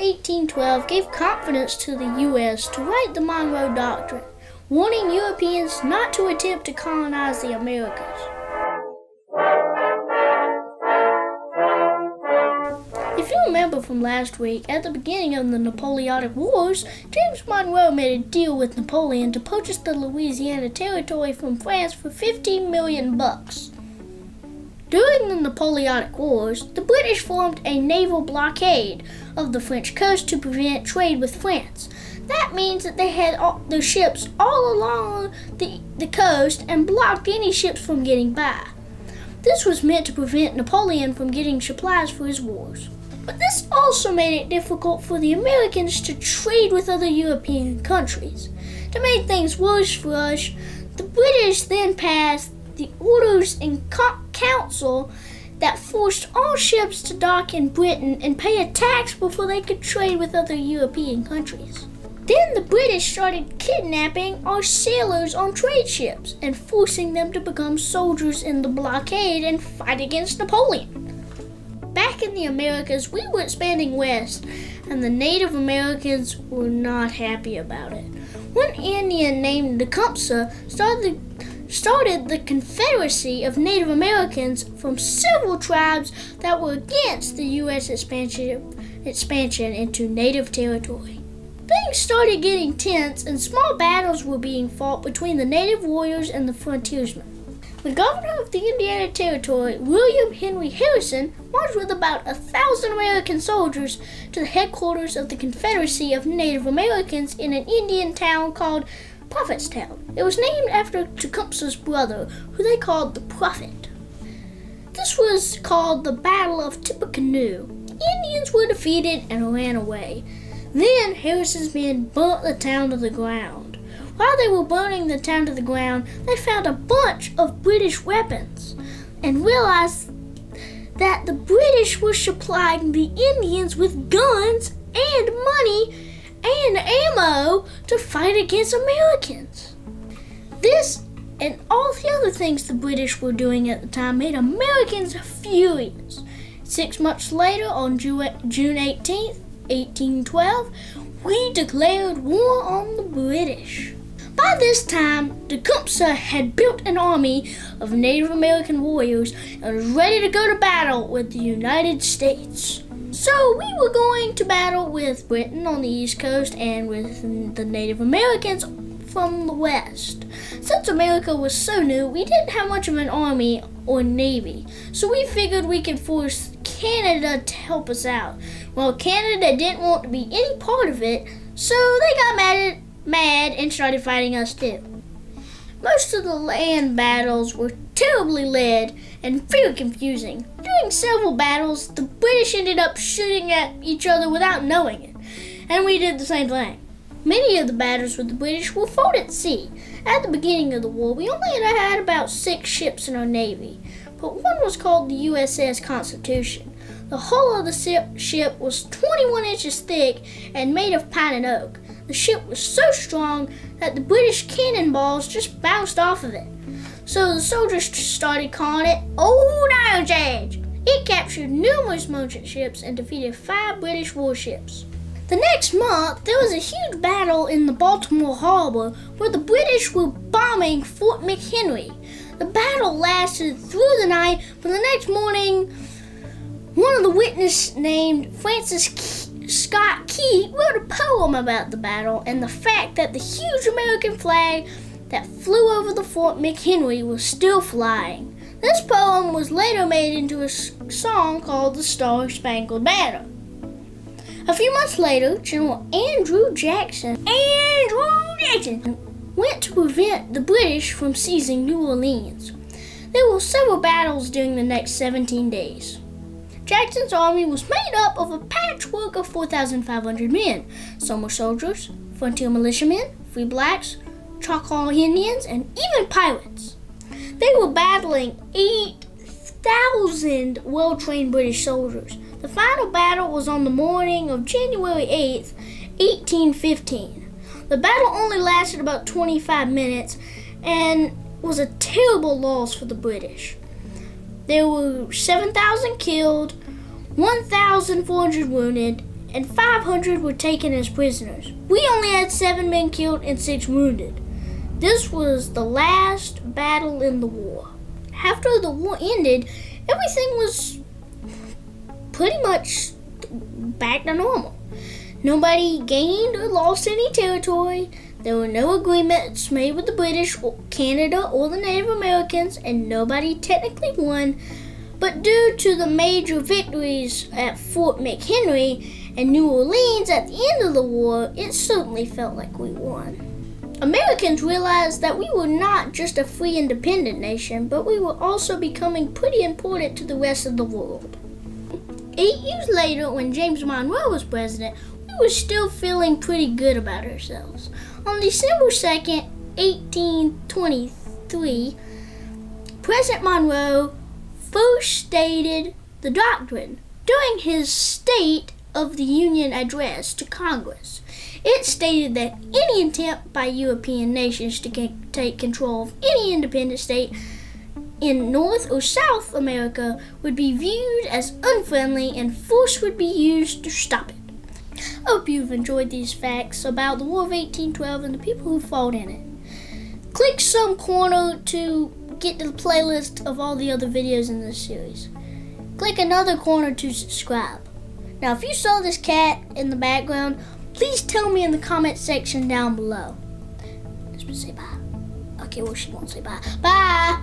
1812 gave confidence to the U.S. to write the Monroe Doctrine, warning Europeans not to attempt to colonize the Americas. If you remember from last week, at the beginning of the Napoleonic Wars, James Monroe made a deal with Napoleon to purchase the Louisiana Territory from France for $15 million. During the Napoleonic Wars, the British formed a naval blockade of the French coast to prevent trade with France. That means that they had their ships all along the coast and blocked any ships from getting by. This was meant to prevent Napoleon from getting supplies for his wars. But this also made it difficult for the Americans to trade with other European countries. To make things worse for us, the British then passed the Orders in Council that forced all ships to dock in Britain and pay a tax before they could trade with other European countries. Then the British started kidnapping our sailors on trade ships and forcing them to become soldiers in the blockade and fight against Napoleon. Back in the Americas, we were expanding west, and the Native Americans were not happy about it. One Indian named Tecumseh started the Confederacy of Native Americans from several tribes that were against the U.S. expansion into Native territory. Things started getting tense, and small battles were being fought between the Native warriors and the frontiersmen. The governor of the Indiana Territory, William Henry Harrison, marched with about 1,000 American soldiers to the headquarters of the Confederacy of Native Americans in an Indian town called Prophetstown. It was named after Tecumseh's brother, who they called the Prophet. This was called the Battle of Tippecanoe. Indians were defeated and ran away. Then Harrison's men burnt the town to the ground. While they were burning the town to the ground, they found a bunch of British weapons and realized that the British were supplying the Indians with guns and money and ammo to fight against Americans. This and all the other things the British were doing at the time made Americans furious. 6 months later, on June 18th, 1812, we declared war on the British. By this time, Tecumseh had built an army of Native American warriors and was ready to go to battle with the United States. So we were going to battle with Britain on the East Coast and with the Native Americans from the West. Since America was so new, we didn't have much of an army or navy, so we figured we could force Canada to help us out. Well, Canada didn't want to be any part of it, so they got mad and started fighting us too. Most of the land battles were terribly led and very confusing. During several battles, the British ended up shooting at each other without knowing it, and we did the same thing. Many of the battles with the British were fought at sea. At the beginning of the war, we only had about 6 ships in our navy, but one was called the Uss Constitution. The hull of the ship was 21 inches thick and made of pine and oak. The ship was so strong that the British cannonballs just bounced off of it. So the soldiers started calling it Old Iron Age. It captured numerous merchant ships and defeated 5 British warships. The next month, there was a huge battle in the Baltimore harbor where the British were bombing Fort McHenry. The battle lasted through the night, but the next morning, one of the witnesses named Francis Scott Key wrote a poem about the battle and the fact that the huge American flag that flew over the Fort McHenry was still flying. This poem was later made into a song called the Star-Spangled Banner. A few months later, General Andrew Jackson went to prevent the British from seizing New Orleans. There were several battles during the next 17 days. Jackson's army was made up of a patchwork of 4,500 men. Some were soldiers, frontier militiamen, free blacks, Choctaw Indians, and even pirates. They were battling 8,000 well-trained British soldiers. The final battle was on the morning of January 8th, 1815. The battle only lasted about 25 minutes and was a terrible loss for the British. There were 7,000 killed, 1,400 wounded, and 500 were taken as prisoners. We only had 7 men killed and 6 wounded. This was the last battle in the war. After the war ended, everything was pretty much back to normal. Nobody gained or lost any territory. There were no agreements made with the British, or Canada, or the Native Americans, and nobody technically won. But due to the major victories at Fort McHenry and New Orleans at the end of the war, it certainly felt like we won. Americans realized that we were not just a free independent nation, but we were also becoming pretty important to the rest of the world. 8 years later, when James Monroe was president, we were still feeling pretty good about ourselves. On December 2nd, 1823, President Monroe first stated the doctrine during his State of the Union address to Congress. It stated that any attempt by European nations to take control of any independent state in North or South America would be viewed as unfriendly and force would be used to stop it. I hope you've enjoyed these facts about the War of 1812 and the people who fought in it. Click some corner to get to the playlist of all the other videos in this series. Click another corner to subscribe. Now, if you saw this cat in the background, please tell me in the comment section down below. Let's say bye. Okay, well, she won't say bye. Bye!